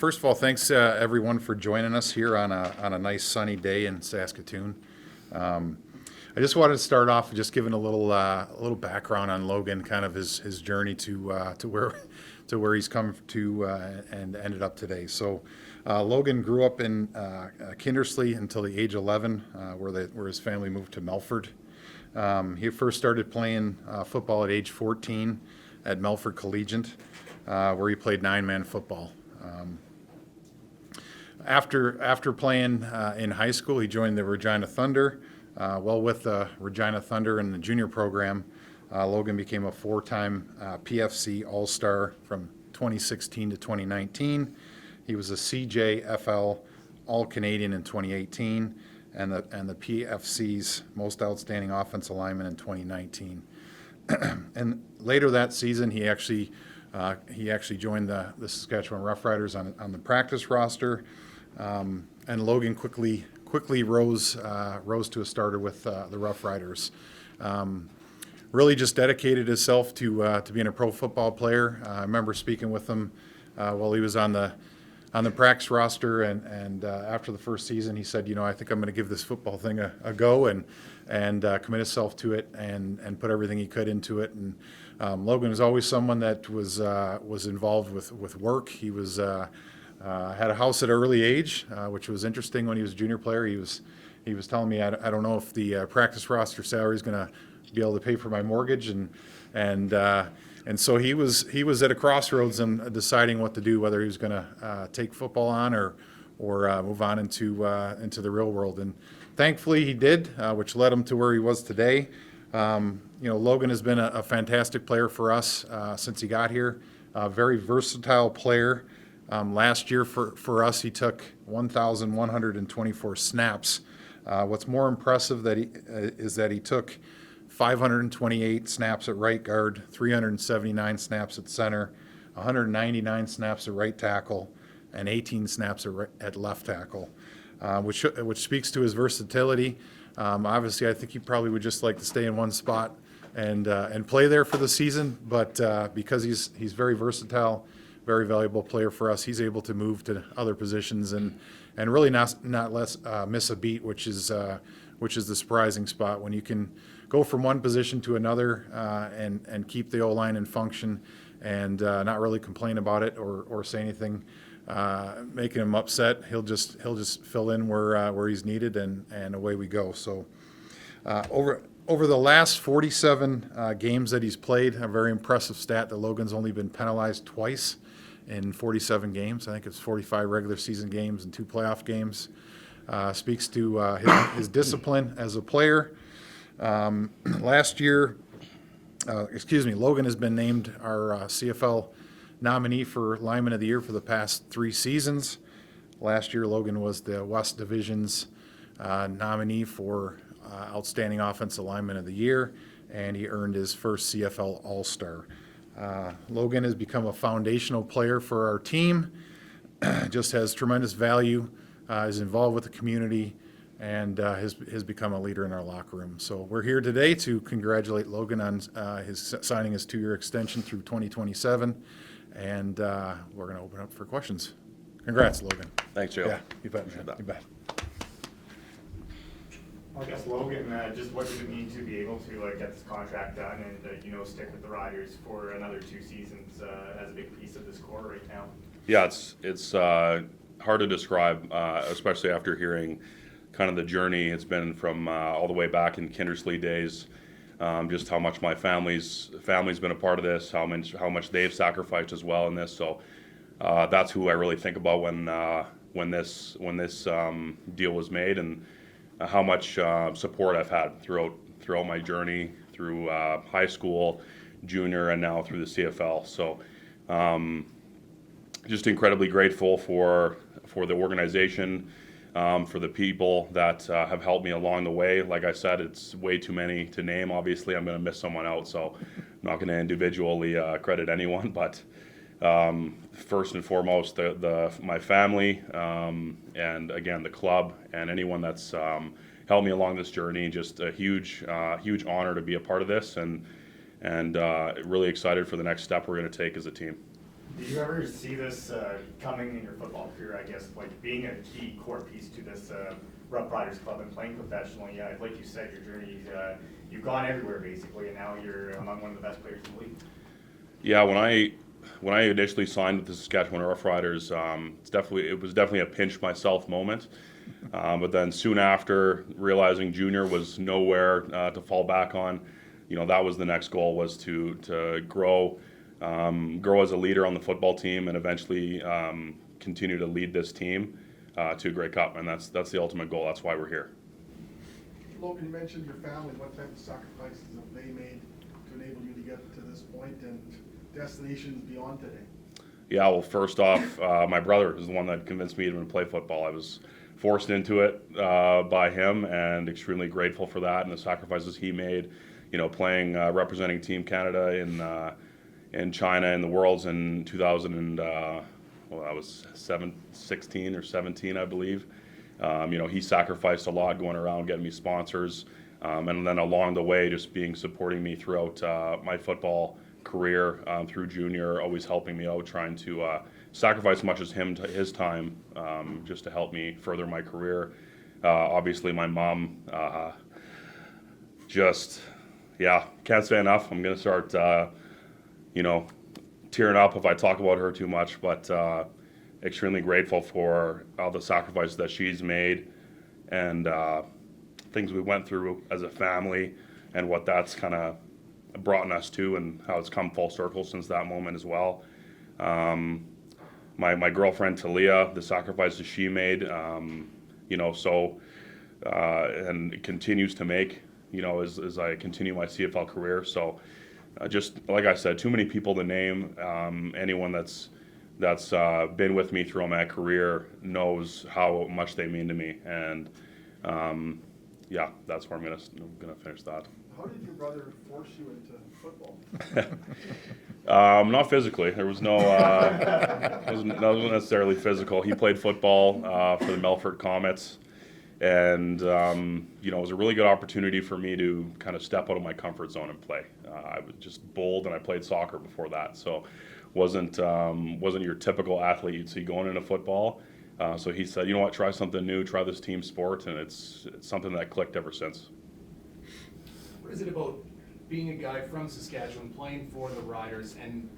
First of all, thanks everyone for joining us here on a nice sunny day in Saskatoon. I just wanted to start off just giving a little background on Logan, kind of his journey to where he's come to and ended up today. So Logan grew up in Kindersley until the age 11, where his family moved to Melfort. He first started playing football at age 14 at Melfort Collegiate, where he played 9-man football. After playing in high school, he joined the Regina Thunder. With the Regina Thunder in the junior program, Logan became a 4-time PFC All-Star from 2016 to 2019. He was a CJFL All-Canadian in 2018 and the PFC's Most Outstanding Offensive Lineman in 2019. And later that season, he actually joined the Saskatchewan Roughriders on the practice roster, and Logan quickly rose to a starter with the Roughriders. Really just dedicated himself to being a pro football player. I remember speaking with him while he was on the practice roster, and after the first season, he said, I think I'm going to give this football thing a go and commit himself to it and put everything he could into it. And Logan was always someone that was involved with work. He was had a house at an early age, which was interesting. When he was a junior player, he was telling me, I don't know if the practice roster salary is going to be able to pay for my mortgage, and so he was at a crossroads and deciding what to do, whether he was going to take football on or move on into the real world. And thankfully he did, which led him to where he was today. Logan has been a fantastic player for us since he got here. A very versatile player. Last year for us, he took 1,124 snaps. What's more impressive is that he took 528 snaps at right guard, 379 snaps at center, 199 snaps at right tackle, and 18 snaps at left tackle, which speaks to his versatility. Obviously, I think he probably would just like to stay in one spot and play there for the season, but because he's very versatile, very valuable player for us, he's able to move to other positions and really not miss a beat, which is the surprising spot when you can go from one position to another and keep the O-line in function and not really complain about it or say anything making him upset. He'll just fill in where he's needed and away we go. So over the last 47 games that he's played, a very impressive stat that Logan's only been penalized twice in 47 games. I think it's 45 regular season games and 2 playoff games. Speaks to his discipline as a player. Last year, Logan has been named our CFL nominee for Lineman of the Year for the past 3 seasons. Last year, Logan was the West Division's nominee for Outstanding Offensive Lineman of the Year, and he earned his first CFL All-Star. Logan has become a foundational player for our team, just has tremendous value, is involved with the community, and has become a leader in our locker room. So we're here today to congratulate Logan on signing his 2-year extension through 2027, and we're going to open up for questions. Congrats, Logan. Thanks, Joe. Yeah, you bet, man. You bet. I guess Logan, just what does it mean to be able to get this contract done and stick with the Riders for another 2 seasons as a big piece of this core right now? Yeah, it's hard to describe, especially after hearing kind of the journey it's been from all the way back in Kindersley days. Just how much my family's been a part of this, how much they've sacrificed as well in this. So that's who I really think about when this deal was made, and how much support I've had throughout my journey through high school, junior, and now through the CFL. So just incredibly grateful for the organization, for the people that have helped me along the way. Like I said, it's way too many to name. Obviously, I'm going to miss someone out, so I'm not going to individually credit anyone. But first and foremost, my family, and again the club, and anyone that's helped me along this journey. Just a huge honor to be a part of this, and really excited for the next step we're going to take as a team. Do you ever see this coming in your football career, I guess, like being a key core piece to this Roughriders club and playing professionally? Like you said, your journey, you've gone everywhere basically, and now you're among one of the best players in the league. Yeah, when I initially signed with the Saskatchewan Roughriders, it was definitely a pinch myself moment. But then soon after, realizing junior was nowhere to fall back on, that was the next goal, was to grow as a leader on the football team, and eventually continue to lead this team to a Grey Cup, and that's the ultimate goal. That's why we're here. Logan, you mentioned your family. What type of sacrifices have they made to enable you to get to this point and destinations beyond today? Yeah, well, first off, my brother is the one that convinced me to even play football. I was forced into it by him, and extremely grateful for that and the sacrifices he made. Playing, representing Team Canada in China in the Worlds in 2000 and I was 16 or 17, I believe. He sacrificed a lot going around getting me sponsors, and then along the way, just supporting me throughout my football career through junior, always helping me out, trying to sacrifice as much as his time just to help me further my career. Obviously, my mom can't say enough. I'm gonna start tearing up if I talk about her too much, but extremely grateful for all the sacrifices that she's made, and things we went through as a family, and what that's kind of brought us to, and how it's come full circle since that moment as well. My girlfriend Talia, the sacrifices she made, and continues to make, as I continue my CFL career. So just like I said, too many people to name. Anyone that's been with me through my career knows how much they mean to me, and that's where I'm gonna finish that. How did your brother force you into football? Not physically. There was no, wasn't necessarily physical. He played football for the Melfort Comets, and it was a really good opportunity for me to kind of step out of my comfort zone and play. I was just bold, and I played soccer before that, so wasn't your typical athlete you'd see going into football. So he said, you know what, try something new, try this team sport, and it's something that clicked ever since. What is it about being a guy from Saskatchewan, playing for the Riders, and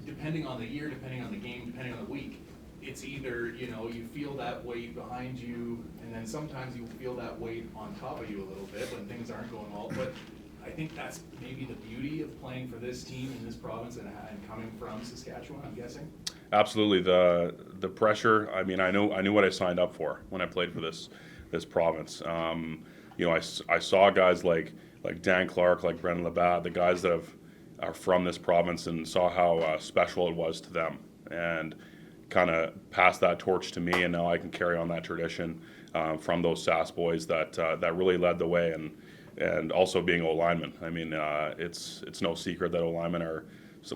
depending on the year, depending on the game, depending on the week, it's either you feel that weight behind you, and then sometimes you feel that weight on top of you a little bit when things aren't going well. But I think that's maybe the beauty of playing for this team in this province and coming from Saskatchewan, I'm guessing. Absolutely, the pressure. I mean, I knew what I signed up for when I played for this province. I saw guys like Dan Clark, like Brendan Labatt, the guys that are from this province, and saw how special it was to them, and kind of passed that torch to me, and now I can carry on that tradition from those Sask boys that really led the way, and also being O-linemen. I mean, it's no secret that O-linemen are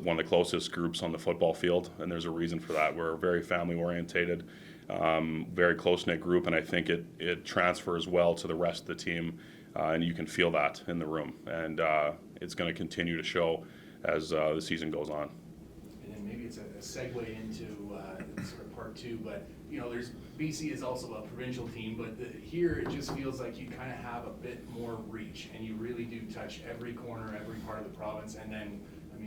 one of the closest groups on the football field, and there's a reason for that. We're very family orientated, very close-knit group, and I think it transfers well to the rest of the team, and you can feel that in the room, and it's going to continue to show as the season goes on. And then maybe it's a segue into sort of part two, but there's BC is also a provincial team, but here it just feels like you kind of have a bit more reach, and you really do touch every corner, every part of the province, and then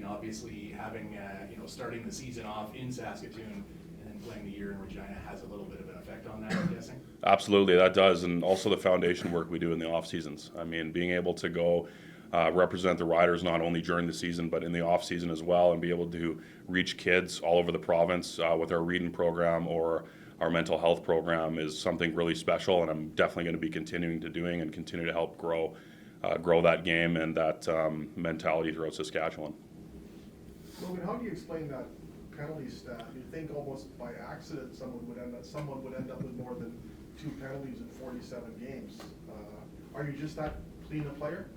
obviously having starting the season off in Saskatoon and then playing the year in Regina has a little bit of an effect on that, I'm guessing. Absolutely, that does, and also the foundation work we do in the off seasons. I mean, being able to go represent the Riders not only during the season but in the off season as well, and be able to reach kids all over the province with our reading program or our mental health program is something really special, and I'm definitely going to be continuing to doing and continue to help grow that game and that mentality throughout Saskatchewan. Logan, how do you explain that penalty stat? You'd think almost by accident someone would end up with more than 2 penalties in 47 games. Are you just that clean a player?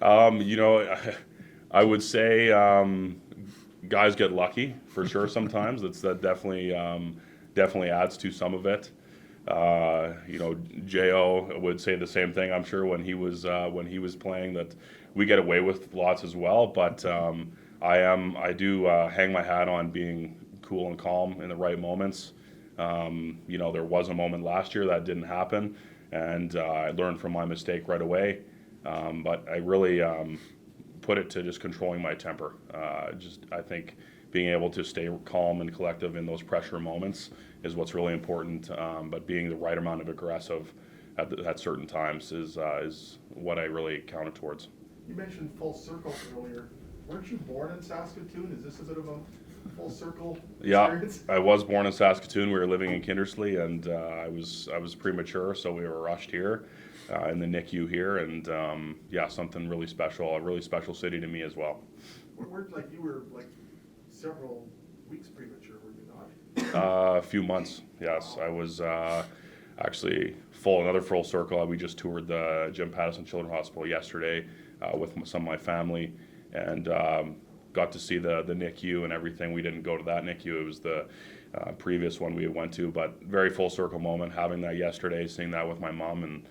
I would say guys get lucky for sure sometimes. That definitely adds to some of it. Jo would say the same thing, I'm sure, when he was playing, that we get away with lots as well. But I do hang my hat on being cool and calm in the right moments. There was a moment last year that didn't happen, and I learned from my mistake right away. But I really put it to just controlling my temper. I think being able to stay calm and collective in those pressure moments is what's really important. But being the right amount of aggressive at certain times is what I really counted towards. You mentioned full circle earlier. Weren't you born in Saskatoon? Is this a bit of a full circle experience? Yeah, I was born in Saskatoon. We were living in Kindersley, and I was premature, so we were rushed here in the NICU here, and something really special, a really special city to me as well. You were several weeks premature, were you not? A few months, yes. I was actually another full circle. We just toured the Jim Pattison Children's Hospital yesterday with some of my family, and got to see the NICU and everything. We didn't go to that NICU. It was the previous one we went to, but very full circle moment, having that yesterday, seeing that with my mom, and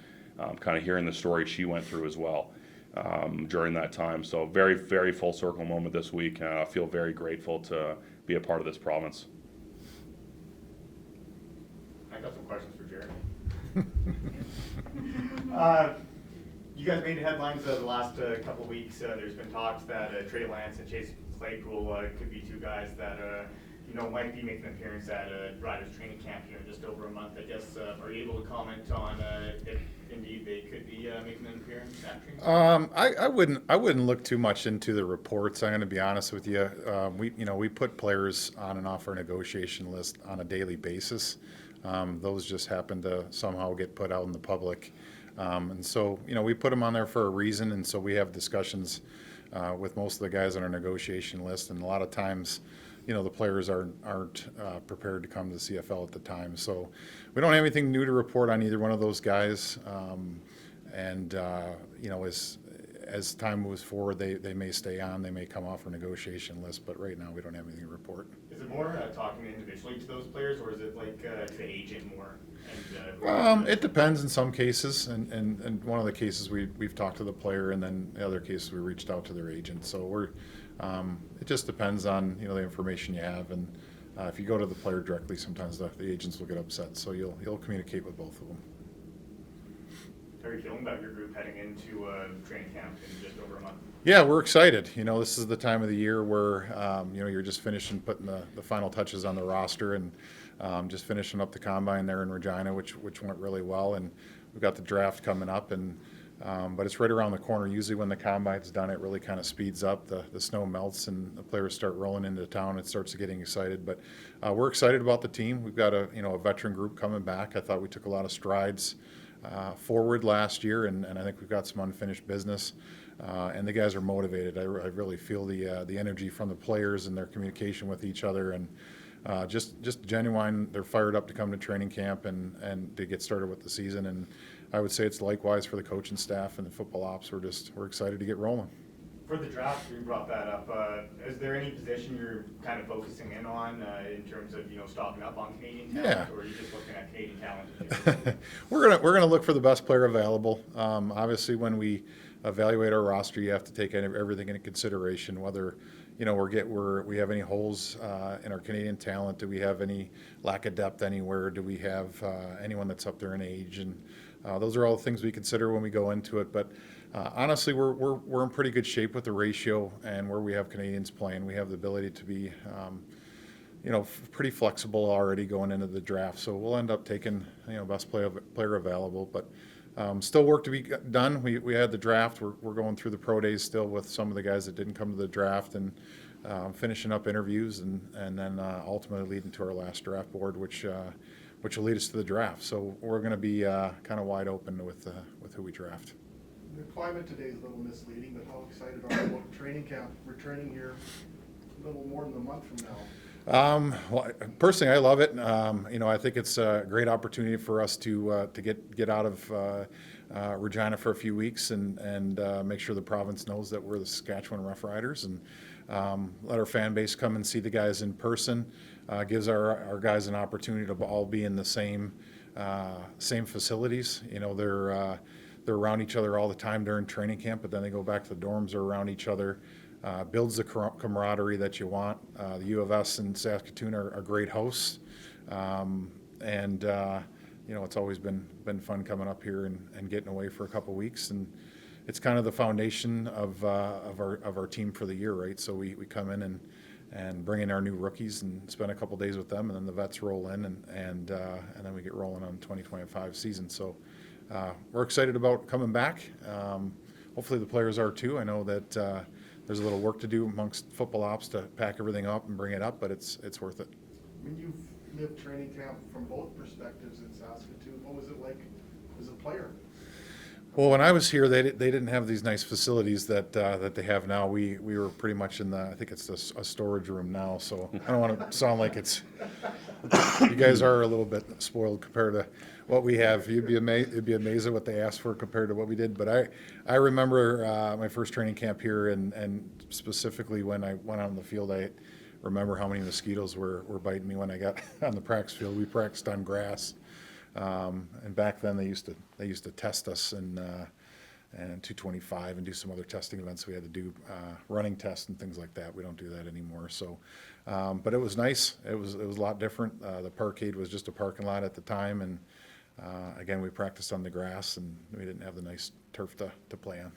kind of hearing the story she went through as well during that time. So very, very full circle moment this week. I feel very grateful to be a part of this province. I got some questions for Jeremy. You guys made headlines the last couple of weeks. There's been talks that Trey Lance and Chase Claypool could be two guys that might be making an appearance at Riders training camp here in just over a month. I guess are you able to comment on if indeed they could be making an appearance at training camp? I wouldn't look too much into the reports. I'm going to be honest with you. We put players on and off our negotiation list on a daily basis. Those just happen to somehow get put out in the public. And so, we put them on there for a reason, and so we have discussions with most of the guys on our negotiation list, and a lot of times, the players aren't prepared to come to the CFL at the time. So we don't have anything new to report on either one of those guys. As time moves forward, they may stay on, they may come off our negotiation list, but right now we don't have anything to report. Is it more talking individually to those players, or is it like to the agent more? It depends in some cases, and one of the cases we've talked to the player, and then the other cases we reached out to their agent. So it just depends on the information you have, and if you go to the player directly, sometimes the agents will get upset. So you'll communicate with both of them. How are you feeling about your group heading into training camp in just over a month? Yeah, we're excited. This is the time of the year where you're just finishing putting the final touches on the roster, and just finishing up the combine there in Regina, which went really well, and we've got the draft coming up, and but it's right around the corner. Usually when the combine's done, it really kind of speeds up. The snow melts and the players start rolling into town. It starts getting excited, but we're excited about the team. We've got a veteran group coming back. I thought we took a lot of strides forward last year, and I think we've got some unfinished business, and the guys are motivated. I really feel the energy from the players and their communication with each other, and just genuine. They're fired up to come to training camp and to get started with the season, and I would say it's likewise for the coaching staff and the football ops. We're excited to get rolling. For the draft, you brought that up. Is there any position you're kind of focusing in on in terms of stocking up on Canadian talent, or are you just looking at Canadian talent? We're gonna look for the best player available. Obviously, when we evaluate our roster, you have to take everything into consideration. Whether we have any holes in our Canadian talent. Do we have any lack of depth anywhere? Do we have anyone that's up there in age? And those are all things we consider when we go into it. But honestly, we're in pretty good shape with the ratio and where we have Canadians playing. We have the ability to be, pretty flexible already going into the draft. So we'll end up taking, best player available. But still work to be done. We had the draft. We're going through the pro days still with some of the guys that didn't come to the draft, and finishing up interviews, and then ultimately leading to our last draft board, which will lead us to the draft. So we're going to be kind of wide open with who we draft. The climate today is a little misleading, but how excited are you about training camp returning here a little more than a month from now? Well, personally, I love it. I think it's a great opportunity for us to get out of Regina for a few weeks and make sure the province knows that we're the Saskatchewan Roughriders, and let our fan base come and see the guys in person. Gives our guys an opportunity to all be in the same facilities. They're around each other all the time during training camp, but then they go back to the dorms, or around each other. builds the camaraderie that you want. The U of S and Saskatoon are great hosts. It's always been fun coming up here and getting away for a couple weeks, and it's kind of the foundation of our team for the year, right? So we come in and bring in our new rookies and spend a couple days with them, and then the vets roll in, and then we get rolling on 2025 season. So we're excited about coming back. Hopefully the players are too. I know that there's a little work to do amongst football ops to pack everything up and bring it up, but it's worth it. I mean, you've lived training camp from both perspectives in Saskatoon. What was it like as a player? Well, when I was here, they didn't have these nice facilities that they have now. We were pretty much in I think it's a storage room now, so I don't want to sound like it's, you guys are a little bit spoiled compared to what we have. You'd be amazed at what they asked for compared to what we did. But I remember my first training camp here, and specifically when I went out on the field, I remember how many mosquitoes were biting me when I got on the practice field. We practiced on grass. And back then they used to test us and 225 and do some other testing events. We had to do running tests and things like that. We don't do that anymore. So, but it was nice. It was a lot different. The parkade was just a parking lot at the time, and again we practiced on the grass, and we didn't have the nice turf to play on.